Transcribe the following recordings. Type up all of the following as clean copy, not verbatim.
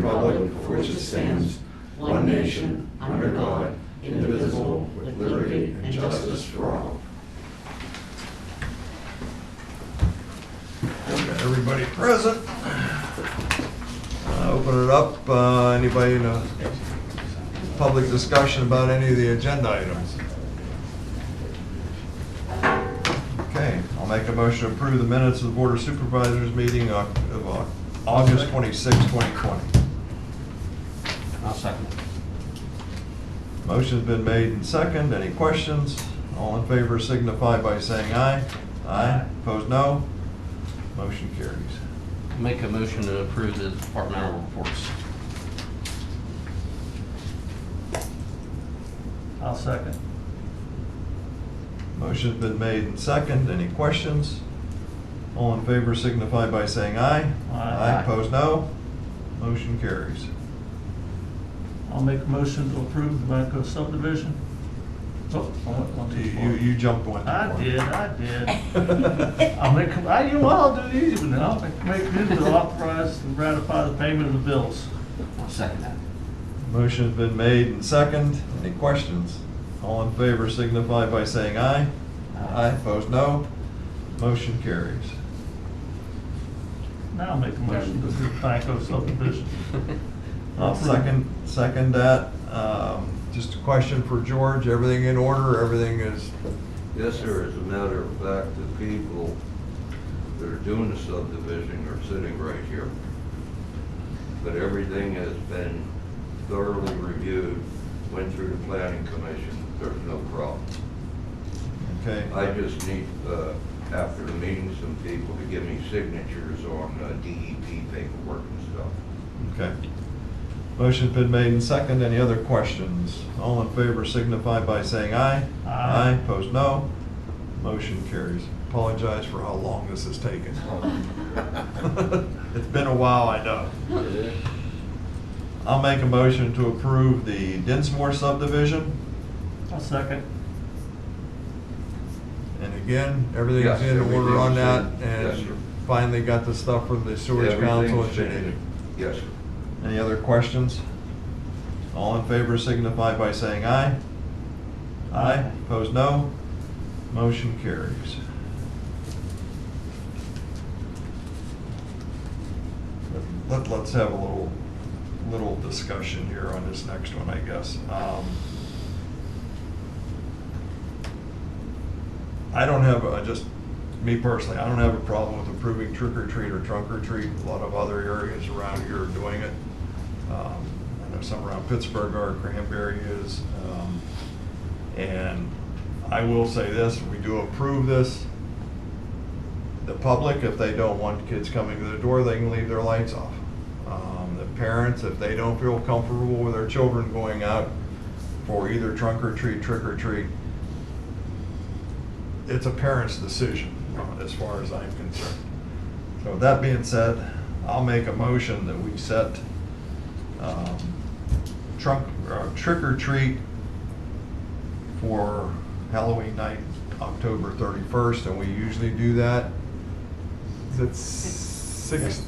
republic for which it stands, one nation, under God, indivisible, with liberty and justice for all. Okay, everybody present. Open it up. Anybody in a public discussion about any of the agenda items? Okay, I'll make a motion to approve the minutes of the Board of Supervisors meeting of August 26, 2020. I'll second it. Motion's been made and second. Any questions? All in favor signify by saying aye. Aye. Opposed, no. Motion carries. Make a motion to approve the departmental reports. I'll second. Motion's been made and second. Any questions? All in favor signify by saying aye. Aye. Opposed, no. Motion carries. I'll make a motion to approve the Banco subdivision. Oh, I went one too far. You jumped one too far. I did. I'll make, I'll do the easy one now. I'll make a motion to authorize and ratify the payment of the bills. I'll second that. Motion's been made and second. Any questions? All in favor signify by saying aye. Aye. Opposed, no. Motion carries. Now I'll make a motion to approve the Banco subdivision. I'll second that. Just a question for George. Everything in order? Everything is? Yes, sir. As a matter of fact, the people that are doing the subdivision are sitting right here. But everything has been thoroughly reviewed, went through the planning commission. There's no problem. Okay. I just need, after the meeting, some people to give me signatures on DEP paperwork and stuff. Okay. Motion's been made and second. Any other questions? All in favor signify by saying aye. Aye. Opposed, no. Motion carries. Apologize for how long this has taken. It's been a while, I know. I'll make a motion to approve the Dinsmore subdivision. I'll second. And again, everything's Yes, in order on that, everything's in. Yes, and sir. finally got the stuff from the sewage council that you Everything's needed. finished. Yes, sir. Any other questions? All in favor signify by saying aye. Aye. Opposed, no. Motion carries. Let's have a little discussion here on this next one, I guess. I don't have, just me personally, I don't have a problem with approving trick or treat or trunk or treat. A lot of other areas around here are doing it. I know some around Pittsburgh are, Cranberry is. And I will say this, we do approve this. The public, if they don't want kids coming to the door, they can leave their lights off. The parents, if they don't feel comfortable with their children going out for either trunk or treat, trick or treat, it's a parent's decision, as far as I'm concerned. So that being said, I'll make a motion that we set trick or treat for Halloween night, October 31st, and we usually do that. Is it 6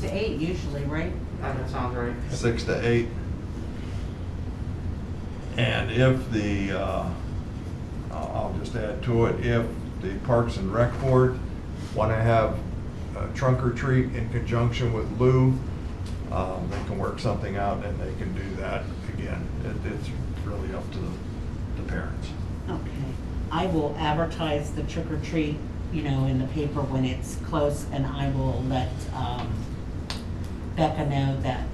to 8 usually, right? That sounds right. 6 to 8? And if the, I'll just add to it, if the Parks and Rec Board want to have a trunk or treat in conjunction with Lou, they can work something out and they can do that. Again, it's really up to the parents. Okay. I will advertise the trick or treat, in the paper when it's close, and I will let Becca know that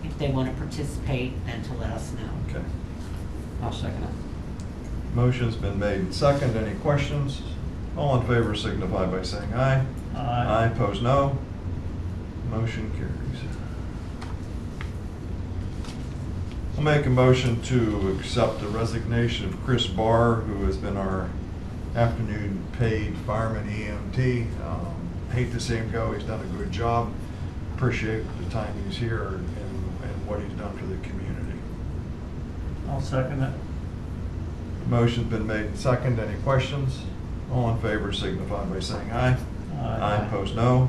if they want to participate, then to let us know. Okay. I'll second it. Motion's been made and second. Any questions? All in favor signify by saying aye. Aye. Opposed, no. Motion carries. I'll make a motion to accept the resignation of Chris Barr, who has been our afternoon paid fireman EMT. Hate to see him go. He's done a good job. Appreciate the time he's here and what he's done for the community. I'll second it. Motion's been made and second. Any questions? All in favor signify by saying aye. Aye. Opposed, no.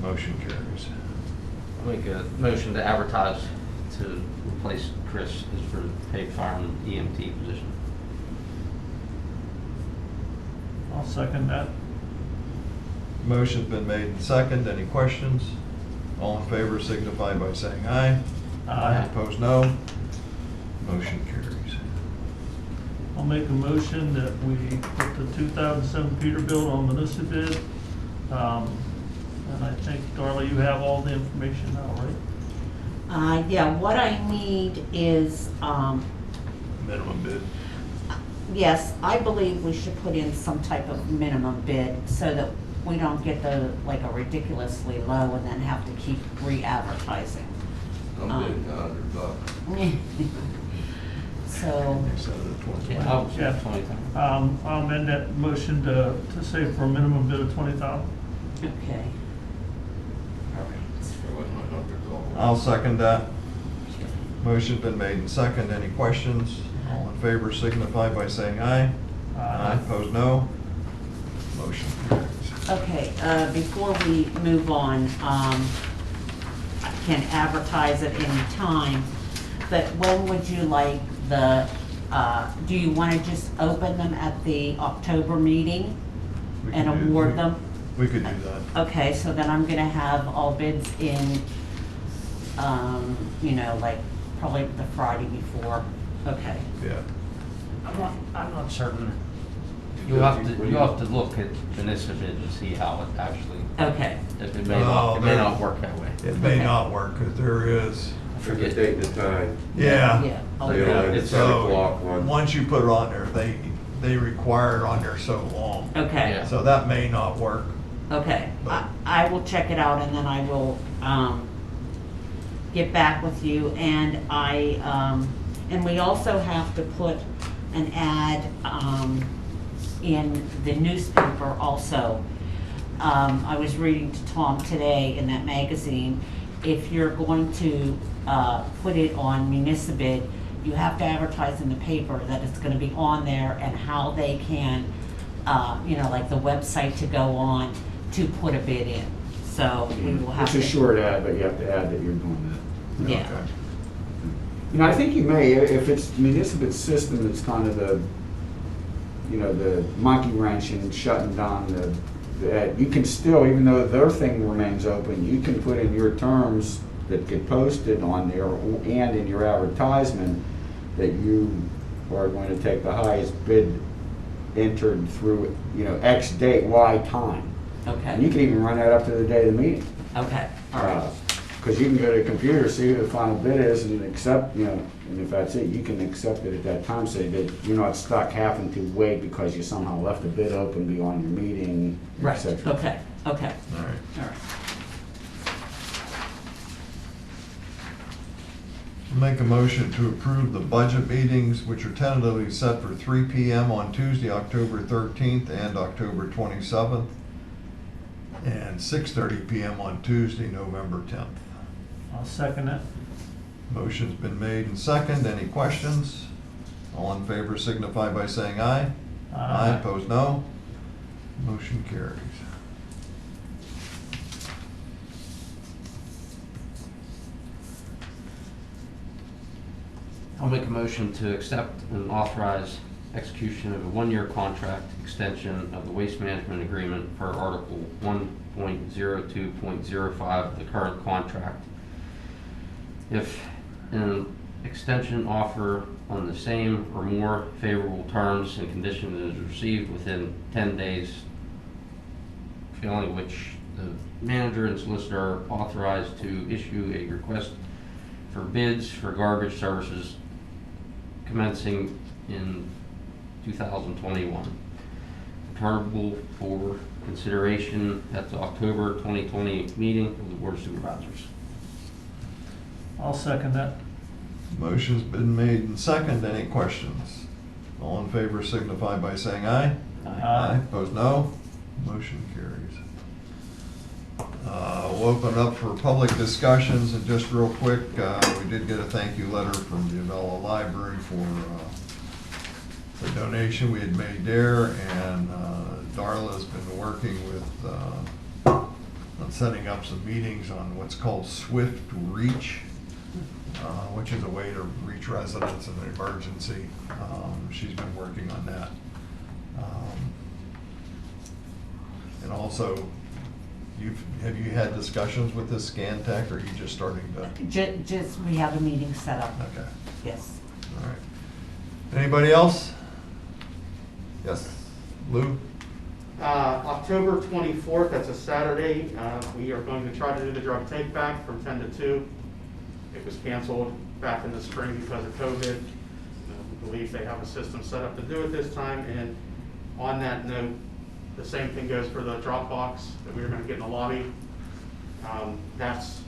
Motion carries. Make a motion to advertise to replace Chris as for the paid fireman EMT position. I'll second that. Motion's been made and second. Any questions? All in favor signify by saying aye. Aye. Opposed, no. Motion carries. I'll make a motion that we put the 2007 Peterbilt on municipal bid. And I think, Darla, you have all the information now, right? Yeah, what I need is, Minimum bid. yes, I believe we should put in some type of minimum bid so that we don't get like a ridiculously low and then have to keep re-advertising. I'm bidding $100. So, They said it at 20. Yeah, I'll Yeah. 20,000. I'll amend that motion to say for a minimum bid of 20,000. okay. I'll second that. Motion's been made and second. Any questions? All in favor signify by saying aye. Opposed, no. Motion carries. Okay, before we move on, I can advertise at any time, but when would you like the, do you want to just open them at the October meeting We and could do- award we- them? We could do that. Okay, so then I'm gonna have all bids in, you know, like probably the Friday before. Okay, Yeah. I'm not certain. You'll have to look at municipal bid and see how it actually, okay, it Oh, may not work that way. It may Okay. not work, because there is, Forget the date and the time. yeah. yeah. I'll They do only it. had the 10 o'clock So, one. once you put it on there, they require it on there so long. Okay. Yeah. So that may not work. Okay, But- I will check it out and then I will, get back with you. And and we also have to put an ad, in the newspaper also. I was reading to Tom today in that magazine, if you're going to, put it on municipal bid, you have to advertise in the paper that it's gonna be on there and how they can, you know, like the website to go on to put a bid in. So we will have It's to. a short ad, but you have to add that you're doing that. Yeah. Okay. You know, I think you may, if it's municipal system, it's kind of the, you know, the monkey wrench and shutting down the, you can still, even though their thing remains open, you can put in your terms that get posted on there and in your advertisement that you are going to take the highest bid entered through, you know, X date, Y time. And you Okay, can even run that up to the day of the meeting. okay, all right, Because you can go to the computer, see who the final bid is, and accept, you know, and if that's it, you can accept it at that time, so that you're not stuck having to wait because you somehow left the bid open beyond your meeting, et right, cetera. okay, okay, All right. all right. Make a motion to approve the budget meetings, which are tentatively set for 3 p.m. on Tuesday, October 13th and October 27th, and 6:30 p.m. on Tuesday, November 10th. I'll second it. Motion's been made and second. Any questions? All in favor signify by saying aye. Aye. Opposed, no. Motion carries. I'll make a motion to accept and authorize execution of a one-year contract extension of the waste management agreement per Article 1.02.05 of the current contract. If an extension offer on the same or more favorable terms and conditions is received within 10 days, failing which the manager and solicitor are authorized to issue a request for bids for garbage services commencing in 2021. Returnable for consideration at the October 2020 meeting of the Board of Supervisors. I'll second that. Motion's been made and second. Any questions? All in favor signify by saying aye. Aye. Opposed, no. Motion carries. We'll open up for public discussions, and just real quick, we did get a thank you letter from the Avella Library for the donation we had made there, and Darla's been working with on setting up some meetings on what's called Swift Reach, which is a way to reach residents in an emergency. She's been working on that. And also, have you had discussions with this Scan Tech, or are you just starting to? Just, we have a meeting set up, Okay, yes. all right. Anybody else? Yes, Lou? October 24th, that's a Saturday, we are going to try to do the drug take back from 10 to 2. It was canceled back in the spring because of COVID. We believe they have a system set up to do it this time, and on that note, the same thing goes for the drop box that we were going to get in the lobby. That's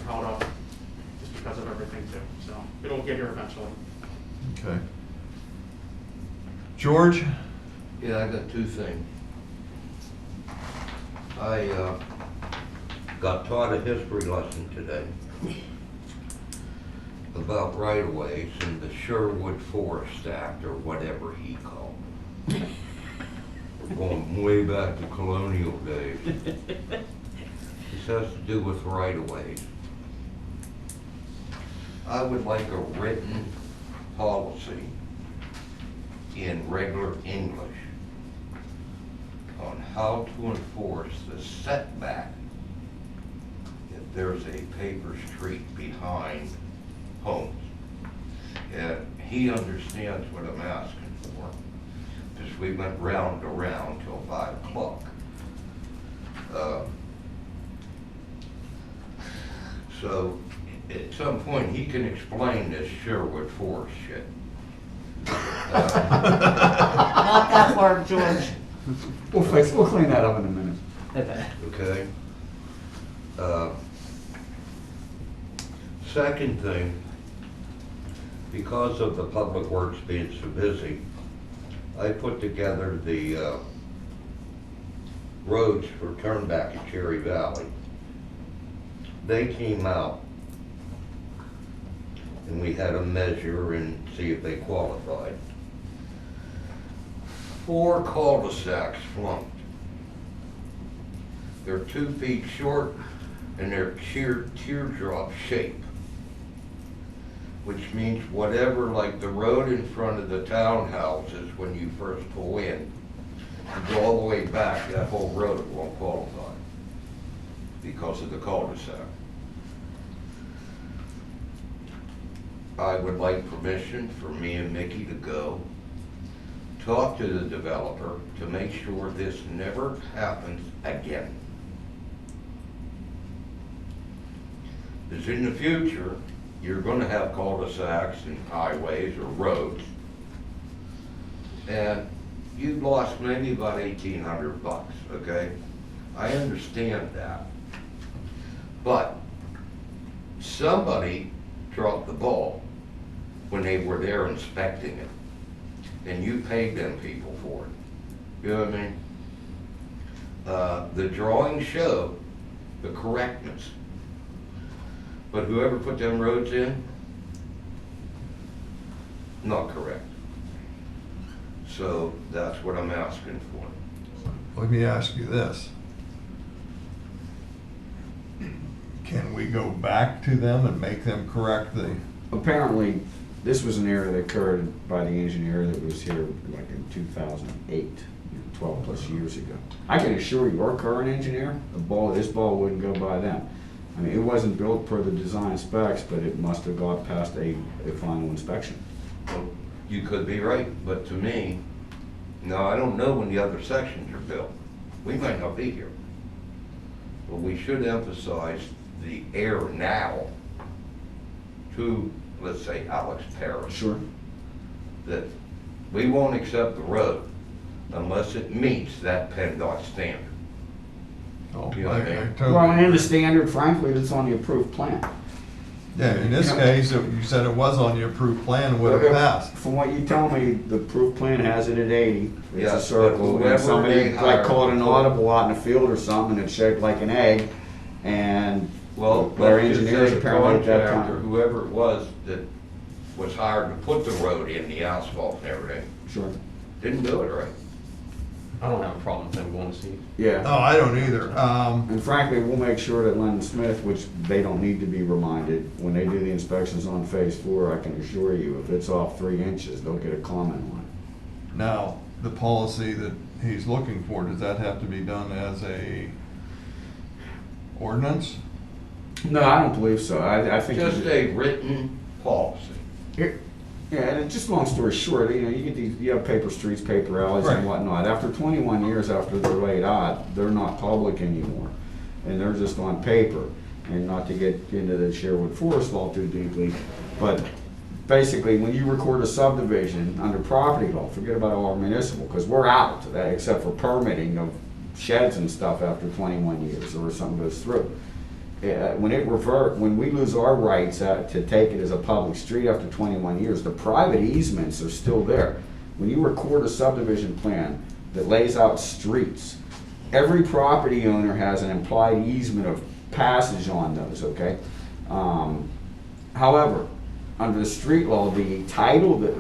held up just because of everything too, so it'll get here eventually. Okay. George? Yeah, I got two things. I got taught a history lesson today about right-of-ways in the Sherwood Forest Act, or whatever he called it. We're going way back to colonial days. This has to do with right-of-ways. I would like a written policy in regular English on how to enforce the setback if there's a paper street behind homes. And he understands what I'm asking for, because we went round and around till 5 o'clock. So at some point he can explain this Sherwood Forest shit. Not that word, George. We'll clean that up in a minute. Okay. Second thing, because of the public works being so busy, I put together the roads for turnback at Cherry Valley. They came out and we had to measure and see if they qualified. 4 cul-de-sacs flunked. They're 2 feet short and they're teardrop shape, which means whatever, like the road in front of the townhouses when you first pull in, you go all the way back, that whole road won't qualify because of the cul-de-sac. I would like permission for me and Mickey to go talk to the developer to make sure this never happens again. Because in the future, you're gonna have cul-de-sacs and highways or roads, and you've lost maybe about $1,800, okay? I understand that. But somebody dropped the ball when they were there inspecting it, and you paid them people for it. You know what I mean? The drawings show the correctness, but whoever put them roads in, not correct. So that's what I'm asking for. Let me ask you this. Can we go back to them and make them correct the? Apparently, this was an error that occurred by the engineer that was here like in 2008, 12 plus years ago. I can assure you, our current engineer, this ball wouldn't go by them. I mean, it wasn't built per the design specs, but it must have got past a final inspection. Well, you could be right, but to me, no, I don't know when the other sections are built. We might not be here. But we should emphasize the air now to, let's say, Alex Parrish. Sure. That we won't accept the road unless it meets that PennDOT standard. Oh, You know what I mean? totally Well, and agree. the standard, frankly, that's on the approved plan. Yeah, in this You know- case, you said it was on the approved plan, would have passed. From what you tell me, the approved plan has it at 80. It's Yeah, a circle, but and whoever somebody they like hire caught an before- audible out in the field or something, and it's shaped like an egg, and Well, our let's just engineers say the apparently at that contractor, time. whoever it was that was hired to put the road in, the asphalt and everything, Sure. didn't do it right. I don't have a problem with them going to see. Yeah. Oh, I don't either. And frankly, we'll make sure that Lennon Smith, which they don't need to be reminded, when they do the inspections on phase 4, I can assure you, if it's off 3 inches, they'll get a comment on it. Now, the policy that he's looking for, does that have to be done as a ordinance? No, I don't believe so. I think. Just a written policy. Yeah, and just long story short, you get these, you have paper streets, paper alleys Right. and whatnot. After 21 years after they're laid out, they're not public anymore. And they're just on paper. And not to get into the Sherwood Forest law too deeply, but basically, when you record a subdivision under property law, forget about all our municipal, because we're out, except for permitting of sheds and stuff after 21 years or something goes through. When we lose our rights to take it as a public street after 21 years, the private easements are still there. When you record a subdivision plan that lays out streets, every property owner has an implied easement of passage on those, okay? However, under the street law, the title, the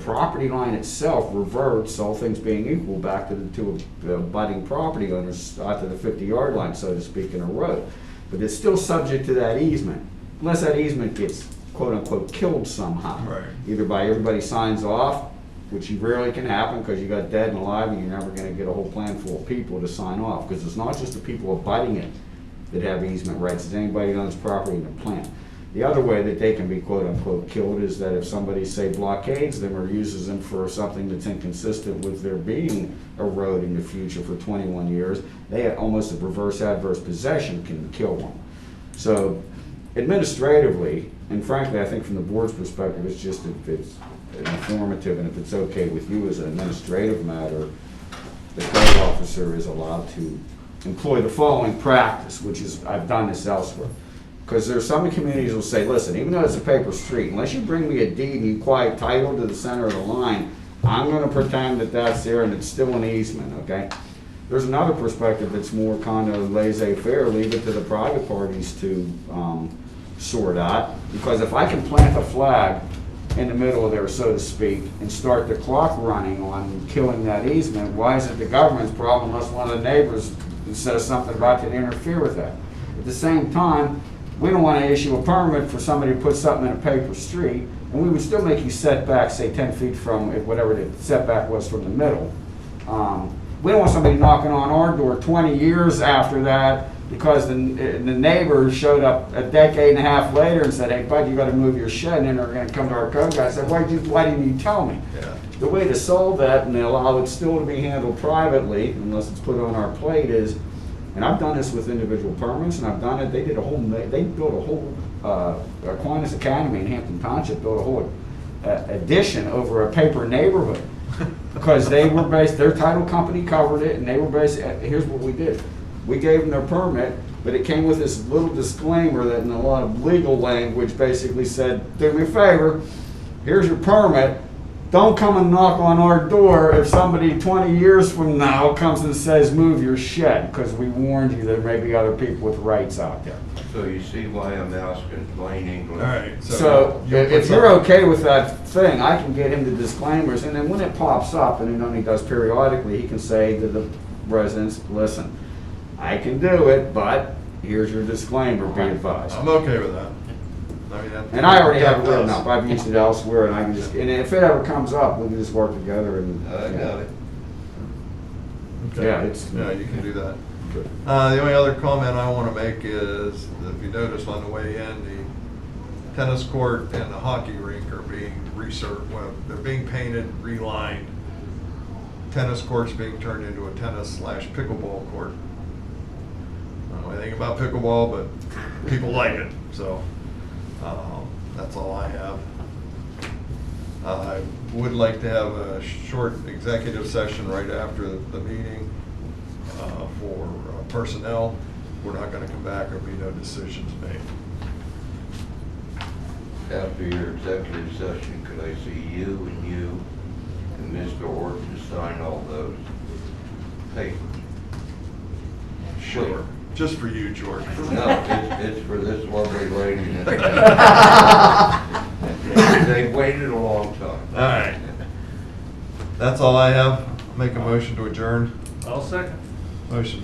property line itself reverts, all things being equal, back to the budding property owners out to the 50-yard line, so to speak, in a road. But it's still subject to that easement, unless that easement gets quote-unquote killed somehow. Right. Either by everybody signs off, which rarely can happen because you got dead and alive and you're never going to get a whole plan full of people to sign off, because it's not just the people abutting it that have easement rights, it's anybody who owns property in the plan. The other way that they can be quote-unquote killed is that if somebody, say, blockades them or uses them for something that's inconsistent with there being a road in the future for 21 years, they almost a reverse adverse possession can kill them. So administratively, and frankly, I think from the board's perspective, it's just if it's informative and if it's okay with you as an administrative matter, the code officer is allowed to employ the following practice, which is, I've done this elsewhere. Because there's some communities will say, listen, even though it's a paper street, unless you bring me a deed and you quiet title to the center of the line, I'm going to pretend that that's there and it's still an easement, okay? There's another perspective that's more kind of laissez-faire, leave it to the private parties to sort out. Because if I can plant a flag in the middle of there, so to speak, and start the clock running on killing that easement, why is it the government's problem unless one of the neighbors says something about to interfere with that? At the same time, we don't want to issue a permit for somebody to put something in a paper street, and we would still make you set back, say, 10 feet from whatever the setback was from the middle. We don't want somebody knocking on our door 20 years after that because the neighbor showed up a decade and a half later and said, hey, bud, you got to move your shed, and then they're going to come to our code guy and say, why didn't you tell me? Yeah. The way to solve that and allow it still to be handled privately, unless it's put on our plate, is, and I've done this with individual permits, and I've done it, they built a whole, Aquinas Academy in Hampton Township built a whole addition over a paper neighborhood. Because they were based, their title company covered it, and they were based, here's what we did. We gave them their permit, but it came with this little disclaimer that in a lot of legal language basically said, do me a favor, here's your permit, don't come and knock on our door if somebody 20 years from now comes and says move your shed, because we warned you there may be other people with rights out there. So you see why I'm asking plain English. All right. So you'll put if you're something- okay with that thing, I can get him the disclaimers, and then when it pops up, and he only does periodically, he can say to the residents, listen, I can do it, but here's your disclaimer, be advised. I'm okay with that. I mean, And I already have it that written does. up, I've used it elsewhere, and I can just, and if it ever comes up, we can just work together and. I got it. Okay. Yeah, it's- Yeah, you can do that. Good. The only other comment I want to make is, if you notice on the way in, the tennis court and the hockey rink are being well, they're being painted, relined. Tennis court's being turned into a tennis/pickleball court. I don't know anything about pickleball, but people like it, so that's all I have. I would like to have a short executive session right after the meeting for personnel. We're not going to come back, there'll be no decisions made. After your executive session, could I see you and Mr. Orton sign all those papers? Sure. Just for you, George. No, it's for this lovely lady. They've waited a long time. All right. That's all I have. Make a motion to adjourn. I'll second. Motion